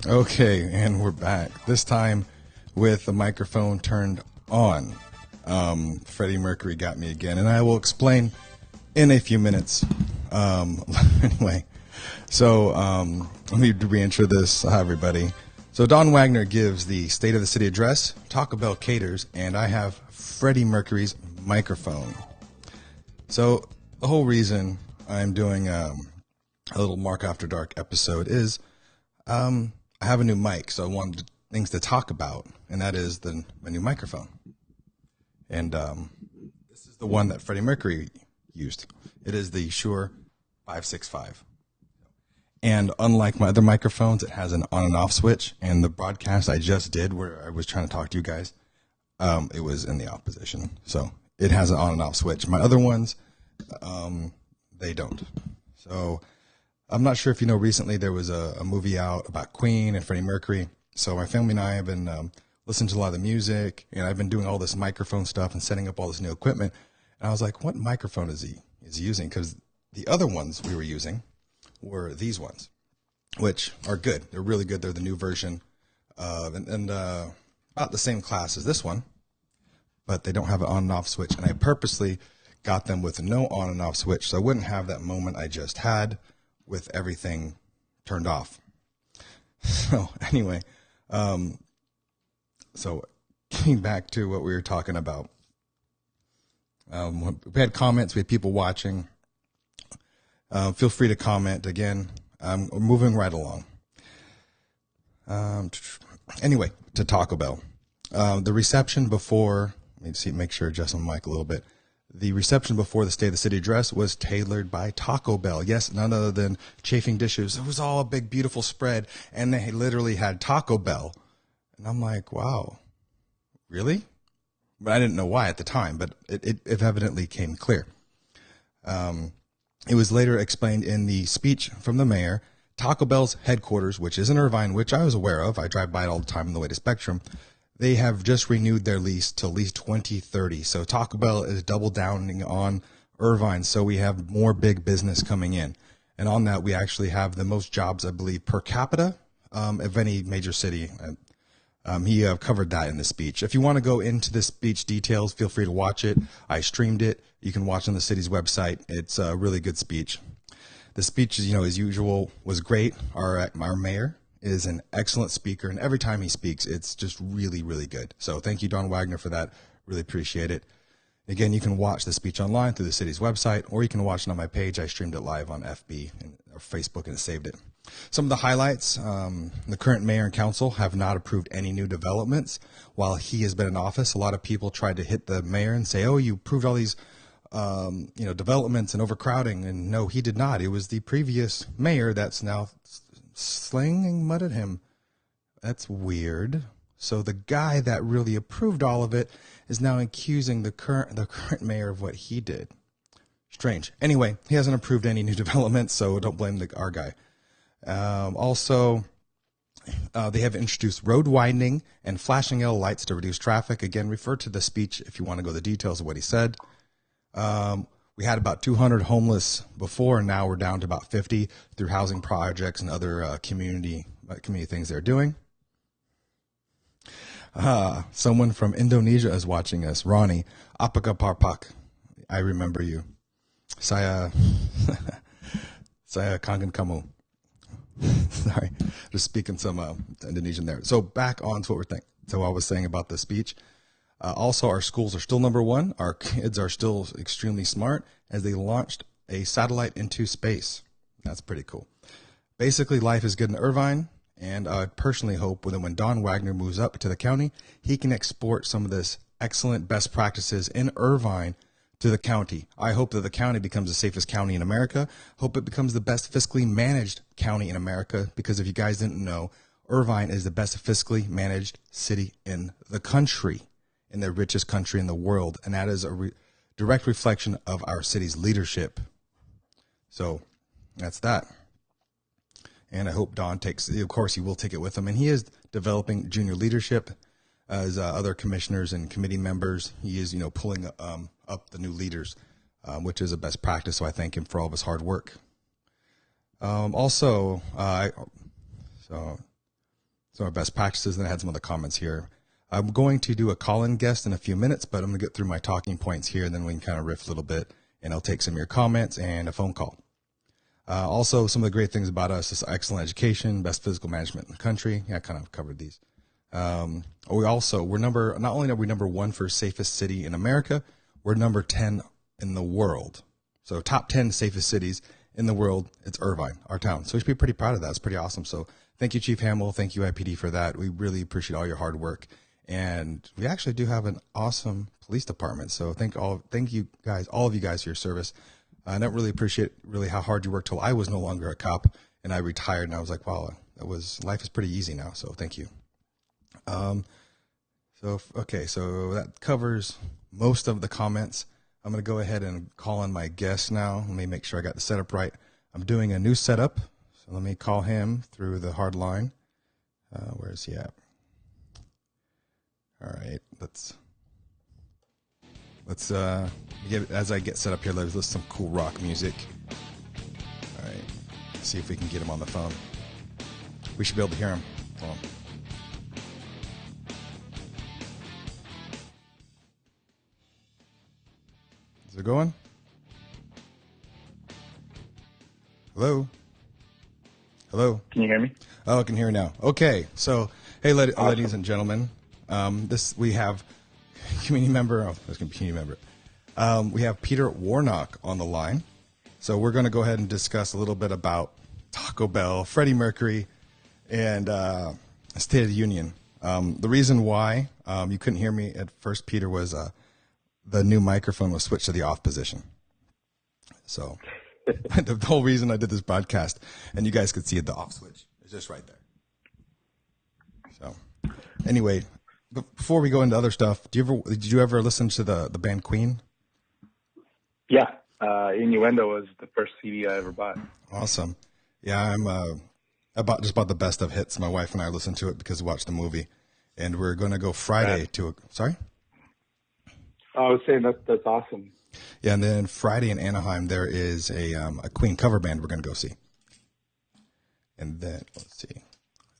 Okay, and we're back. This time with the microphone turned on. Freddie Mercury got me again, and I will explain in a few minutes. Anyway, so let me reintro this. Hi, everybody. So Don Wagner gives the State of the City address, Taco Bell caters, and I have Freddie Mercury's microphone. So the whole reason I'm doing a little Mark After Dark episode is I have a new mic, so I wanted things to talk about, and that is my new microphone. And this is the one that Freddie Mercury used. It is the Shure 565. And unlike my other microphones, it has an on and off switch. And the broadcast I just did where I was trying to talk to you guys, it was in the opposition. So it has an on and off switch. My other ones, they don't. So I'm not sure if you know, recently there was a movie out about Queen and Freddie Mercury. So my family and I have been listening to a lot of the music, and I've been doing all this microphone stuff and setting up all this new equipment. And I was like, what microphone is he using? Because the other ones we were using were these ones, which are good. They're really good. They're the new version and about the same class as this one, but they don't have an on and off switch. And I purposely got them with no on and off switch so I wouldn't have that moment I just had with everything turned off. So anyway, so getting back to what we were talking about, we had comments, we had people watching. Feel free to comment again. We're moving right along. Anyway, to Taco Bell, the reception before, let me see, make sure adjust my mic a little bit. The reception before the State of the City address was tailored by Taco Bell. Yes, none other than Chafing Dishes. It was all a big, beautiful spread, and they literally had Taco Bell. And I'm like, wow, really? But I didn't know why at the time, but it evidently came clear. It was later explained in the speech from the mayor. Taco Bell's headquarters, which is in Irvine, which I was aware of. I drive by it all the time on the way to Spectrum. They have just renewed their lease till at least 2030. So Taco Bell is double downing on Irvine. So we have more big business coming in. And on that, we actually have the most jobs, I believe, per capita of any major city. He covered that in the speech. If you want to go into the speech details, feel free to watch it. I streamed it. You can watch on the city's website. It's a really good speech. The speech, as usual, was great. Our mayor is an excellent speaker, and every time he speaks, it's just really, really good. So thank you, Don Wagner, for that. Really appreciate it. Again, you can watch the speech online through the city's website, or you can watch it on my page. I streamed it live on FB or Facebook and saved it. Some of the highlights, the current mayor and council have not approved any new developments while he has been in office. A lot of people tried to hit the mayor and say, oh, you approved all these developments and overcrowding. And no, he did not. It was the previous mayor that's now slinging mud at him. That's weird. So the guy that really approved all of it is now accusing the current mayor of what he did. Strange. Anyway, he hasn't approved any new developments, so don't blame our guy. Also, they have introduced road widening and flashing yellow lights to reduce traffic. Again, refer to the speech if you want to go to the details of what he said. We had about 200 homeless before, and now we're down to about 50 through housing projects and other community things they're doing. Someone from Indonesia is watching us. Ronnie, Apaka Parpak. I remember you. Saya Kangen Kamu. Sorry, just speaking some Indonesian there. So back on to what we're thinking. So I was saying about the speech. Also, our schools are still number one. Our kids are still extremely smart as they launched a satellite into space. That's pretty cool. Basically, life is good in Irvine, and I personally hope that when Don Wagner moves up to the county, he can export some of this excellent best practices in Irvine to the county. I hope that the county becomes the safest county in America. Hope it becomes the best fiscally managed county in America, because if you guys didn't know, Irvine is the best fiscally managed city in the country, in the richest country in the world, and that is a direct reflection of our city's leadership. So that's that. And I hope Don takes, of course, he will take it with him, and he is developing junior leadership as other commissioners and committee members. He is, pulling up the new leaders, which is a best practice. So I thank him for all of his hard work. Also, some of our best practices, and I had some other comments here. I'm going to do a call-in guest in a few minutes, but I'm going to get through my talking points here, and then we can kind of riff a little bit, and I'll take some of your comments and a phone call. Also, some of the great things about us is excellent education, best physical management in the country. Yeah, I kind of covered these. We're not only are we number 1 for safest city in America, we're number 10 in the world. So top 10 safest cities in the world, it's Irvine, our town. So we should be pretty proud of that. It's pretty awesome. So thank you, Chief Hamill. Thank you, IPD, for that. We really appreciate all your hard work. And we actually do have an awesome police department. So thank you guys, all of you guys for your service. I don't really appreciate how hard you worked till I was no longer a cop and I retired, and I was like, wow, life is pretty easy now. So thank you. So that covers most of the comments. I'm going to go ahead and call on my guest now. Let me make sure I got the setup right. I'm doing a new setup. So let me call him through the hard line. Where is he at? All right, let's as I get set up here, let's listen to some cool rock music. All right, let's see if we can get him on the phone. We should be able to hear him. Hold on. Is it going? Hello? Can you hear me? Oh, I can hear you now. Okay, so hey, ladies and gentlemen, we have community member. Oh, there's community member. We have Peter Warnock on the line, so we're going to go ahead and discuss a little bit about Taco Bell, Freddie Mercury, and State of the Union. The reason why you couldn't hear me at first, Peter, was the new microphone was switched to the off position. So the whole reason I did this broadcast, and you guys could see it, the off switch is just right there. So anyway, before we go into other stuff, did you ever listen to the band Queen? Yeah. Innuendo was the first CD I ever bought. Awesome. Yeah, I bought the best of hits. My wife and I listened to it because we watched the movie, and we're going to go Friday to sorry? I was saying that's awesome. Yeah, and then Friday in Anaheim there is a Queen cover band we're going to go see. And then let's see.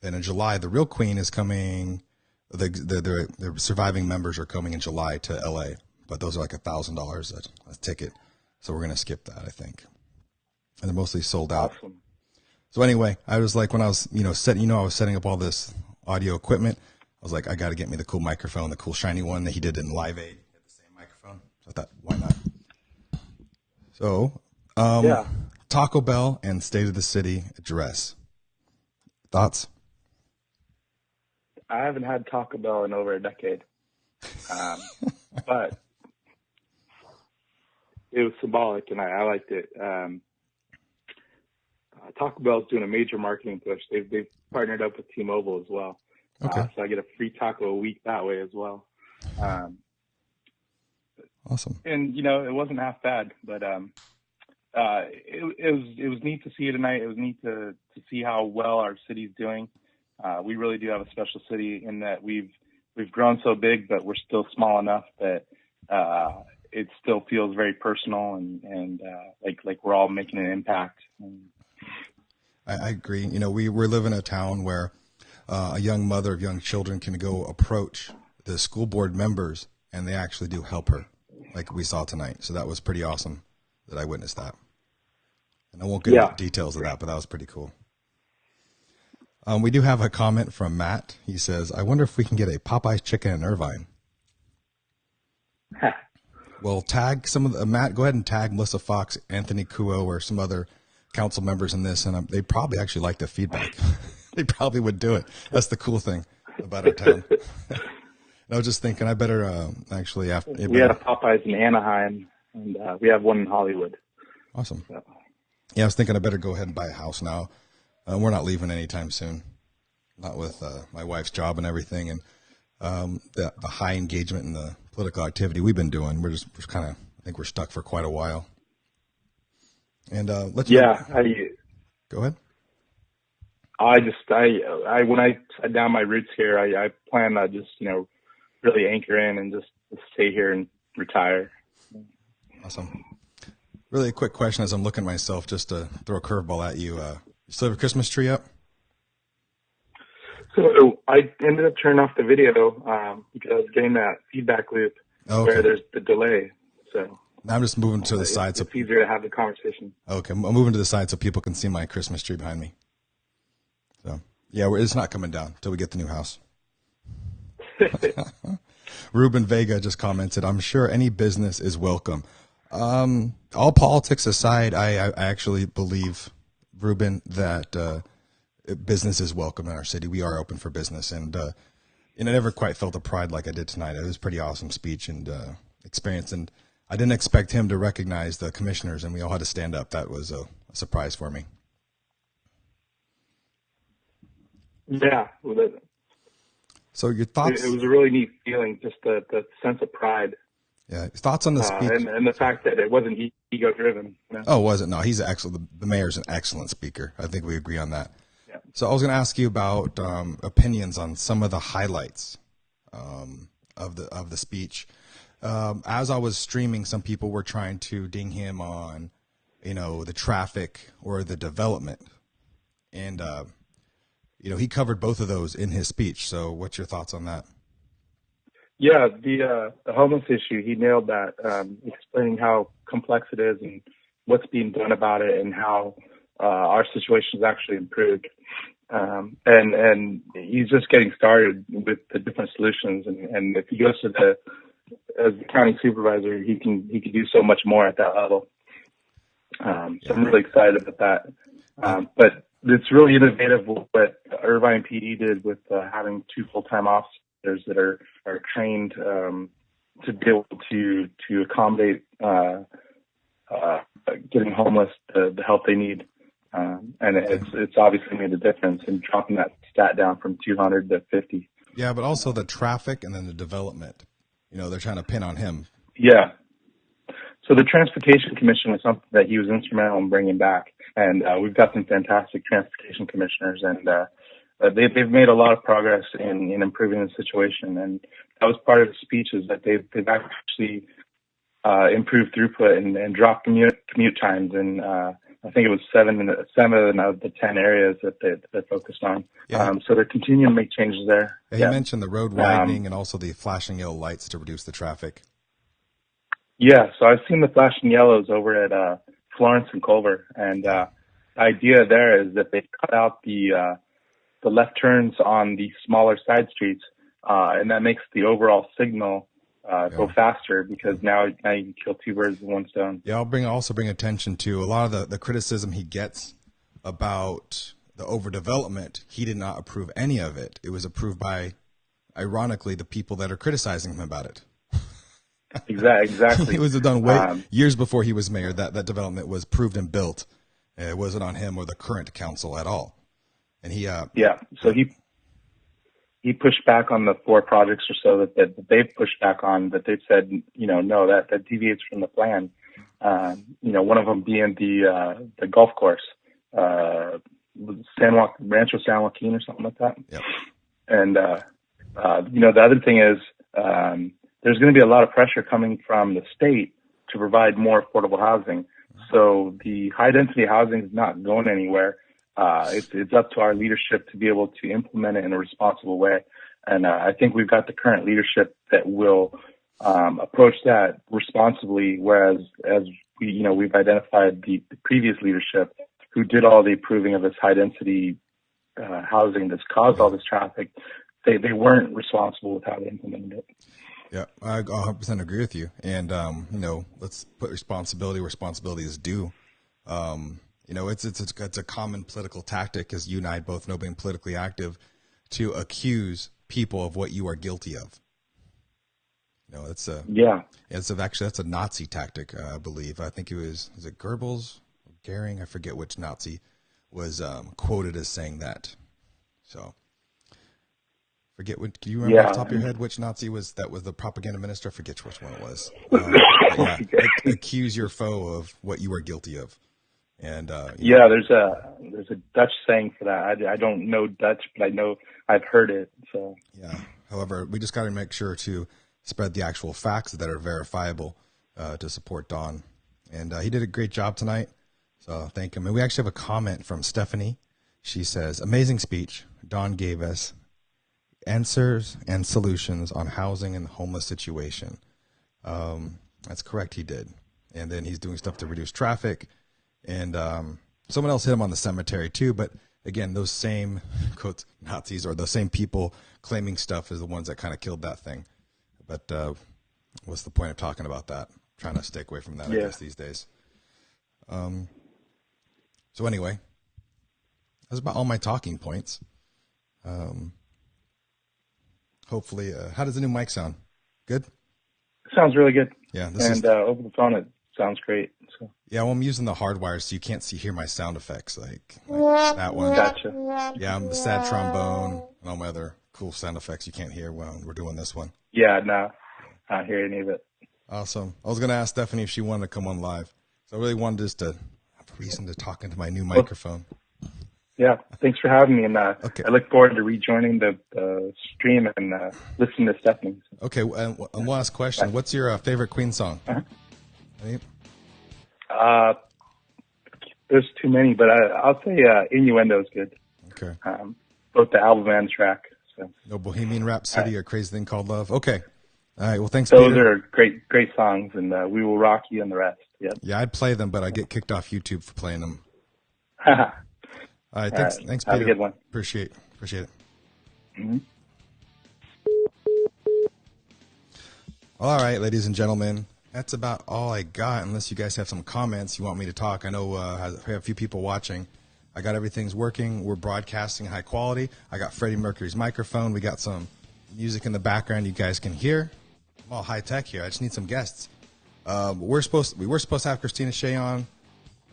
Then in July, the real Queen is coming. The surviving members are coming in July to LA, but those are like $1,000 a ticket. So we're going to skip that, I think. And they're mostly sold out. Awesome. So anyway, I was like, when I was, I was setting up all this audio equipment, I was like, I got to get me the cool microphone, the cool shiny one that he did in Live Aid. He had the same microphone. So I thought, why not? So, Taco Bell and State of the City address. Thoughts? I haven't had Taco Bell in over a decade, but it was symbolic, and I liked it. Taco Bell's doing a major marketing push. They've partnered up with T-Mobile as well, okay. So I get a free taco a week that way as well. Awesome. And it wasn't half bad, but it was neat to see it tonight. It was neat to see how well our city's doing. We really do have a special city in that we've grown so big, but we're still small enough that it still feels very personal and like we're all making an impact. I agree. We're living in a town where a young mother of young children can go approach the school board members, and they actually do help her, like we saw tonight. So that was pretty awesome that I witnessed that. And I won't get into details of that, but that was pretty cool. We do have a comment from Matt. He says, I wonder if we can get a Popeye's chicken in Irvine. Well, tag some of Matt, go ahead and tag Melissa Fox, Anthony Kuo, or some other council members in this, and they probably actually like the feedback. They probably would do it. That's the cool thing about our town. I was just thinking I better actually after. We had a Popeyes in Anaheim, and we have one in Hollywood. Awesome. So. Yeah, I was thinking I better go ahead and buy a house now. We're not leaving anytime soon, not with my wife's job and everything, and the high engagement in the political activity we've been doing. We're kind of, I think we're stuck for quite a while. And let's go ahead. I when I set down my roots here, I plan to just really anchor in and just stay here and retire. Awesome. Really a quick question as I'm looking at myself, just to throw a curveball at you. You still have a Christmas tree up? So I ended up turning off the video because I was getting that feedback loop where there's the delay. So now I'm just moving to the side. It's easier to have the conversation. Okay, I'm moving to the side so people can see my Christmas tree behind me. So yeah, it's not coming down until we get the new house. Ruben Vega just commented, I'm sure any business is welcome. All politics aside, I actually believe, Ruben, that business is welcome in our city. We are open for business, and I never quite felt the pride like I did tonight. It was a pretty awesome speech and experience, and I didn't expect him to recognize the commissioners, and we all had to stand up. That was a surprise for me. Yeah. So your thoughts? It was a really neat feeling, just the sense of pride. Yeah, thoughts on the speech, and the fact that it wasn't ego driven. You know? Oh, was it? No, he's excellent. The mayor's an excellent speaker. I think we agree on that. Yeah. So I was going to ask you about opinions on some of the highlights of the speech. As I was streaming, some people were trying to ding him on, the traffic or the development, and he covered both of those in his speech. So what's your thoughts on that? Yeah, the homeless issue, he nailed that, explaining how complex it is and what's being done about it and how our situation has actually improved. And he's just getting started with the different solutions. And if he goes as the county supervisor, he can do so much more at that level. So I'm really excited about that. But it's really innovative what Irvine PD did with having 2 full-time officers that are trained to be able to accommodate getting homeless the help they need, and it's obviously made a difference in dropping that stat down from 200 to 50. Yeah, but also the traffic and then the development. They're trying to pin on him. Yeah. So the Transportation Commission was something that he was instrumental in bringing back, and we've got some fantastic transportation commissioners, and they've made a lot of progress in improving the situation, and that was part of the speech is that they've actually improved throughput and dropped commute times, and I think it was 7 of the 10 areas that they focused on. Yeah. So they're continuing to make changes there. Yeah, you mentioned the road widening and also the flashing yellow lights to reduce the traffic. Yeah, so I've seen the flashing yellows over at Florence and Culver, and the idea there is that they cut out the left turns on the smaller side streets, and that makes the overall signal go faster because now you can kill 2 birds with 1 stone. Yeah, I'll also bring attention to a lot of the criticism he gets about the overdevelopment. He did not approve any of it. It was approved by, ironically, the people that are criticizing him about it. Exactly. It was done years before he was mayor. That development was proved and built. It wasn't on him or the current council at all. And so he pushed back on the 4 projects or so that they've pushed back on, that they've said, no, that deviates from the plan. One of them being the golf course, Rancho San Joaquin or something like that. Yep. And the other thing is there's going to be a lot of pressure coming from the state to provide more affordable housing. So the high density housing is not going anywhere. It's up to our leadership to be able to implement it in a responsible way. And I think we've got the current leadership that will approach that responsibly, whereas we've identified the previous leadership who did all the approving of this high density housing that's caused all this traffic. They weren't responsible with how they implemented it. Yeah, I 100% agree with you. And, let's put responsibility where responsibility is due. It's a common political tactic, as you and I both know, being politically active, to accuse people of what you are guilty of. That's a Nazi tactic, I believe. I think is it Goebbels, Goering? I forget which Nazi was quoted as saying that. So, do you remember off the top of your head which Nazi was the propaganda minister? I forget which one it was. Accuse your foe of what you are guilty of. And there's a Dutch saying for that. I don't know Dutch, but I know I've heard it. So yeah. However, we just got to make sure to spread the actual facts that are verifiable to support Don. And he did a great job tonight. So thank him. And we actually have a comment from Stephanie. She says, "Amazing speech Don gave us answers and solutions on housing and homeless situation. That's correct, he did. And then he's doing stuff to reduce traffic. And someone else hit him on the cemetery too, but again, those same, quote, Nazis or those same people claiming stuff is the ones that kind of killed that thing. But what's the point of talking about that? Trying to stay away from that, I guess, these days. So anyway, that's about all my talking points. Hopefully, how does the new mic sound? Good? Sounds really good. Yeah. Over the phone, it sounds great. So. Yeah, well, I'm using the hardwire, so you can't hear my sound effects, like that one. Gotcha. Yeah, I'm the sad trombone and all my other cool sound effects you can't hear when we're doing this one. Yeah, no, I don't hear any of it. Awesome. I was going to ask Stephanie if she wanted to come on live. So I really wanted just to have a reason to talk into my new microphone. Yeah, thanks for having me, and okay. I look forward to rejoining the stream and listening to Stephanie. So. Okay, and one last question. What's your favorite Queen song? There's too many, but I'll say Innuendo is good. Okay. Both the album and track. So. No Bohemian Rhapsody or Crazy Thing Called Love. Okay. All right. Well, thanks, Those Peter. are great songs, and We Will Rock You and the rest. Yep. Yeah, I'd play them, but I get kicked off YouTube for playing them. All right. Thanks, Peter. Have a good one. Appreciate it. Mm-hmm. All right, ladies and gentlemen. That's about all I got, unless you guys have some comments you want me to talk. I know I have a few people watching. I got everything's working. We're broadcasting high quality. I got Freddie Mercury's microphone. We got some music in the background you guys can hear. I'm all high tech here. I just need some guests. We were supposed to have Christina Shea on,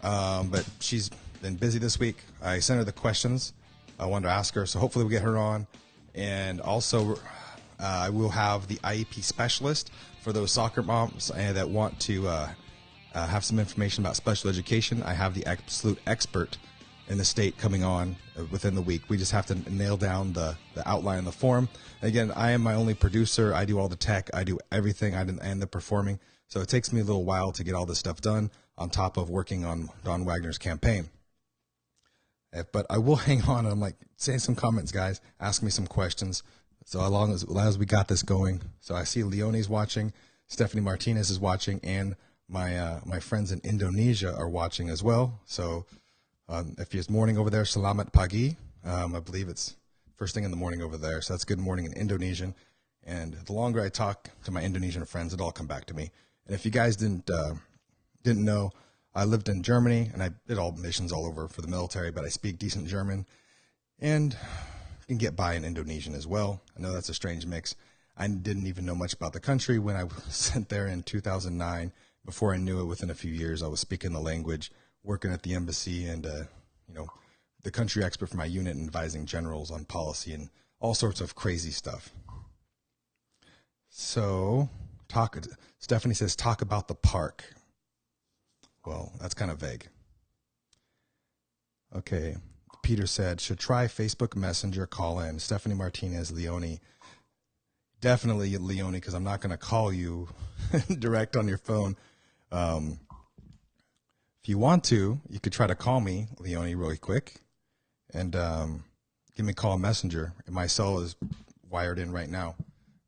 but she's been busy this week. I sent her the questions I wanted to ask her, so hopefully we'll get her on. And also, I will have the IEP specialist for those soccer moms that want to have some information about special education. I have the absolute expert in the state coming on within the week. We just have to nail down the outline and the form. Again, I am my only producer. I do all the tech. I do everything. And the performing. So it takes me a little while to get all this stuff done on top of working on Don Wagner's campaign. But I will hang on. I'm like, say some comments, guys. Ask me some questions. So as long as we got this going. So I see Leonie's watching, Stephanie Martinez is watching, and my friends in Indonesia are watching as well. So if it's morning over there, selamat pagi. I believe it's first thing in the morning over there. So that's good morning in Indonesian. And the longer I talk to my Indonesian friends, it'll all come back to me. And if you guys didn't know, I lived in Germany and I did all missions all over for the military, but I speak decent German and can get by in Indonesian as well. I know that's a strange mix. I didn't even know much about the country when I was sent there in 2009. Before I knew it, within a few years, I was speaking the language, working at the embassy, and the country expert for my unit and advising generals on policy and all sorts of crazy stuff. So, Stephanie says, talk about the park. Well, that's kind of vague. Okay. Peter said, should try Facebook Messenger call in. Stephanie Martinez, Leonie. Definitely Leonie, because I'm not going to call you direct on your phone. If you want to, you could try to call me, Leonie, really quick. And give me a call on Messenger. And my cell is wired in right now.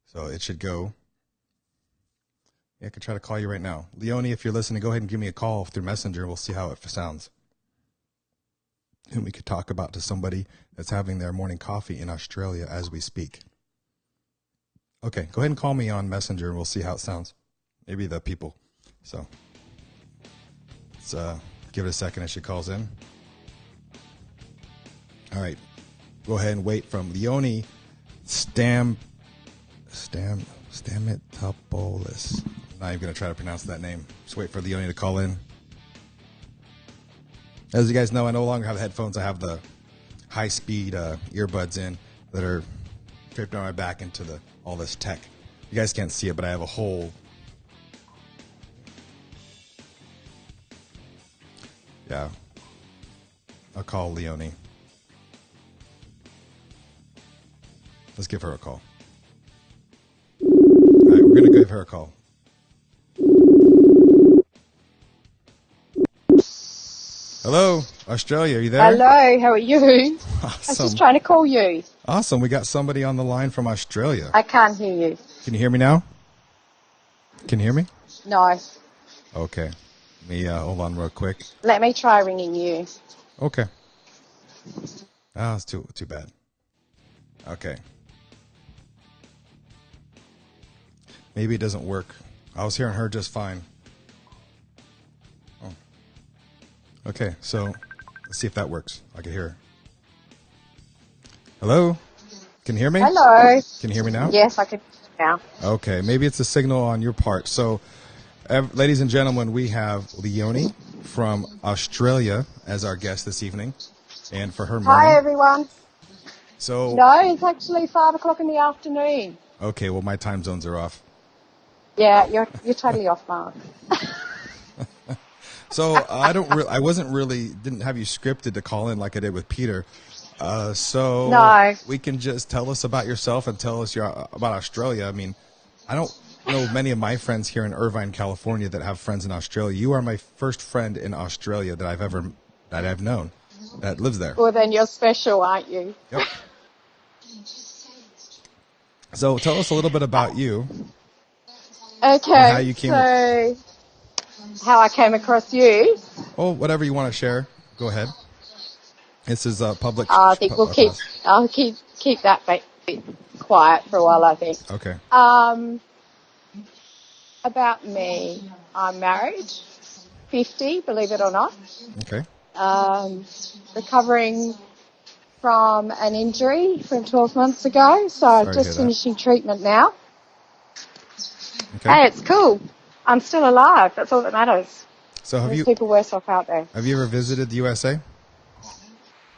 So it should go. Yeah, I could try to call you right now. Leonie, if you're listening, go ahead and give me a call through Messenger. We'll see how it sounds. And we could talk about to somebody that's having their morning coffee in Australia as we speak. Okay, go ahead and call me on Messenger and we'll see how it sounds. Maybe the people. So let's give it a second as she calls in. All right, go ahead and wait from Leonie Stamitopoulos. I'm not even going to try to pronounce that name. Just wait for Leonie to call in. As you guys know, I no longer have headphones. I have the high-speed earbuds in that are draped on my back into all this tech. You guys can't see it, but I have a whole... Yeah. I'll call Leonie. Let's give her a call. All right, we're going to give her a call. Hello, Australia, are you there? Hello, how are you? Awesome. I was just trying to call you. Awesome. We got somebody on the line from Australia. I can't hear you. Can you hear me now? Can you hear me? No. Okay. Let me hold on real quick. Let me try ringing you. Okay. Ah, it's too bad. Okay. Maybe it doesn't work. I was hearing her just fine. Oh. Okay, so let's see if that works. I can hear her. Hello? Can you hear me? Hello. Can you hear me now? Yes, I can now. Okay, maybe it's a signal on your part. So, ladies and gentlemen, we have Leonie from Australia as our guest this evening, and for her morning. Hi, everyone. So, No, it's actually 5 o'clock in the afternoon. okay, well, my time zones are off. Yeah, you're totally off, Mark. So I wasn't really didn't have you scripted to call in like I did with Peter. So No. we can just tell us about yourself and tell us about Australia. I mean, I don't know many of my friends here in Irvine, California that have friends in Australia. You are my first friend in Australia that I've known that lives there. Well, then you're special, aren't you? Yep. So tell us a little bit about you. Okay, how you came so how I came across you. Oh, whatever you want to share. Go ahead. This is public. I think I'll keep that bit quiet for a while, I think. Okay. About me, I'm married, 50, believe it or not. Okay. Recovering from an injury from 12 months ago, so I'm just finishing treatment now. Okay. Hey, it's cool. I'm still alive. That's all that matters. So There's people worse off out there. Have you ever visited the USA?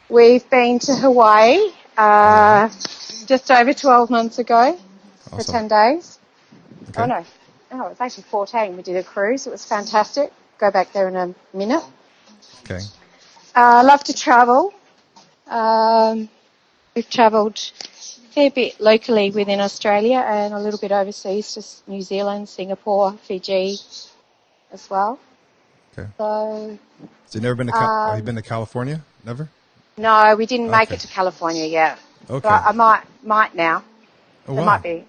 We've been to Hawaii just over 12 months ago for 10 days. Okay. Oh, no, it was actually 14. We did a cruise. It was fantastic. Go back there in a minute. Okay. Love to travel. We've travelled a fair bit locally within Australia and a little bit overseas, just New Zealand, Singapore, Fiji as well. Okay. So you've never been to have you been to California? Never? no, we didn't make it to California yet. Okay. But I might now. Oh, There wow. might be,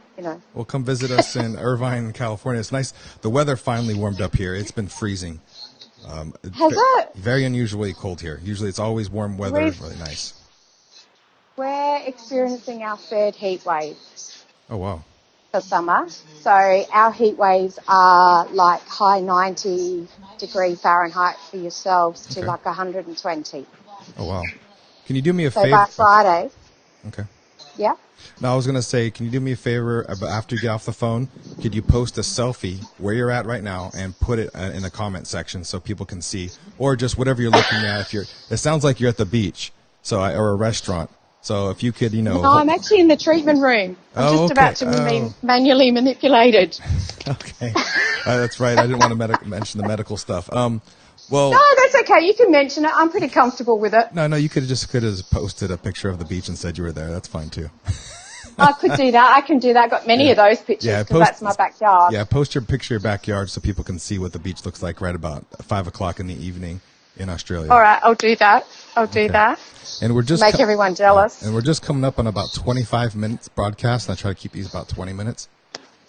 Well, come visit us in Irvine, California. It's nice. The weather finally warmed up here. It's been freezing. Has it? Very unusually cold here. Usually it's always warm weather, really nice. We're experiencing our third heat wave Oh, wow. for summer. So our heat waves are like high 90 degree Fahrenheit for yourselves to Okay. like 120. Oh, wow. Can you do me a So favor? by Friday, Okay. yeah. Now, I was going to say, can you do me a favor after you get off the phone? Could you post a selfie where you're at right now and put it in the comment section so people can see, or just whatever you're looking at. It sounds like you're at the beach, or a restaurant. So if you could, No, I'm actually in the treatment room. I'm just about to be manually manipulated. Okay, that's right. I didn't want to mention the medical stuff. Well, No, that's okay. You can mention it. I'm pretty comfortable with it. no, you could have posted a picture of the beach and said you were there. That's fine too. I could do that. I can do that. Got many of those pictures because that's my backyard. Yeah, post your picture of your backyard so people can see what the beach looks like right about 5 o'clock in the evening in Australia. All right, I'll do that. I'll do that. And we're just make everyone jealous. And we're just coming up on about 25 minutes broadcast. And I try to keep these about 20 minutes.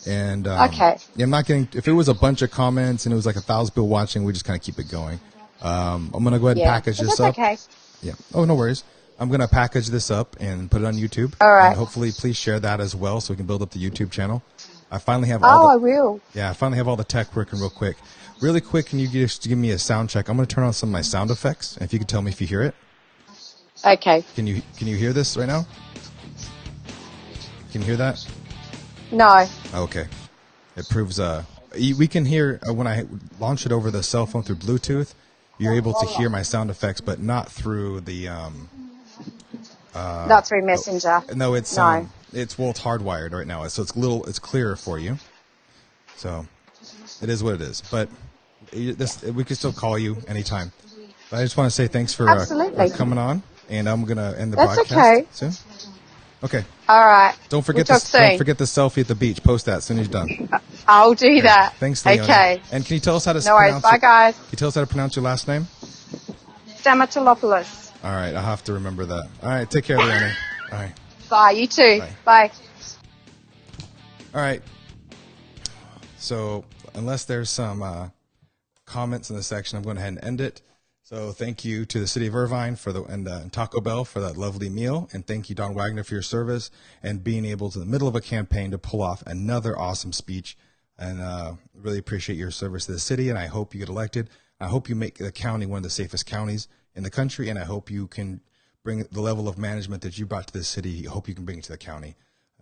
And okay. Yeah, I'm not getting. If it was a bunch of comments and it was like 1,000 people watching, we just kind of keep it going. I'm gonna go ahead and package this up. Okay. Yeah. Oh, no worries. I'm gonna package this up and put it on YouTube. All right. And hopefully, please share that as well, so we can build up the YouTube channel. I finally have I will. Yeah, I finally have all the tech working real quick. Really quick, can you just give me a sound check? I'm gonna turn on some of my sound effects, and if you could tell me if you hear it. Okay. Can you hear this right now? Can you hear that? No. Okay. It proves we can hear when I launch it over the cell phone through Bluetooth. You're able to hear my sound effects, but not through the not through Messenger. No, it's no. It's hardwired right now, so it's clearer for you. So it is what it is. But we can still call you anytime. But I just want to say thanks for coming on, and I'm gonna end the broadcast soon. Okay. All right. Don't forget the selfie at the beach. Post that as soon as you're done. I'll do that. Thanks, Leonie. Okay. And can you tell us how to No worries. Bye, guys. Can you tell us how to pronounce your last name? Stamatolopoulos. All right. I'll have to remember that. All right. Take care, Leonie. All right. Bye. You too. Bye. Bye. All right. So unless there's some comments in the section, I'm going ahead and end it. So thank you to the city of Irvine and Taco Bell for that lovely meal. And thank you, Don Wagner, for your service and being able to, in the middle of a campaign, to pull off another awesome speech. And really appreciate your service to the city. And I hope you get elected. I hope you make the county one of the safest counties in the country. And I hope you can bring the level of management that you brought to the city. I hope you can bring it to the county.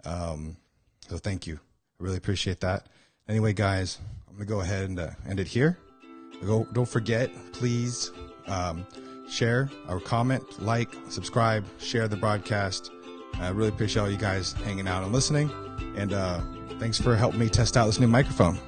So thank you. I really appreciate that. Anyway, guys, I'm going to go ahead and end it here. Don't forget, please share or comment, like, subscribe, share the broadcast. I really appreciate all you guys hanging out and listening. And thanks for helping me test out this new microphone.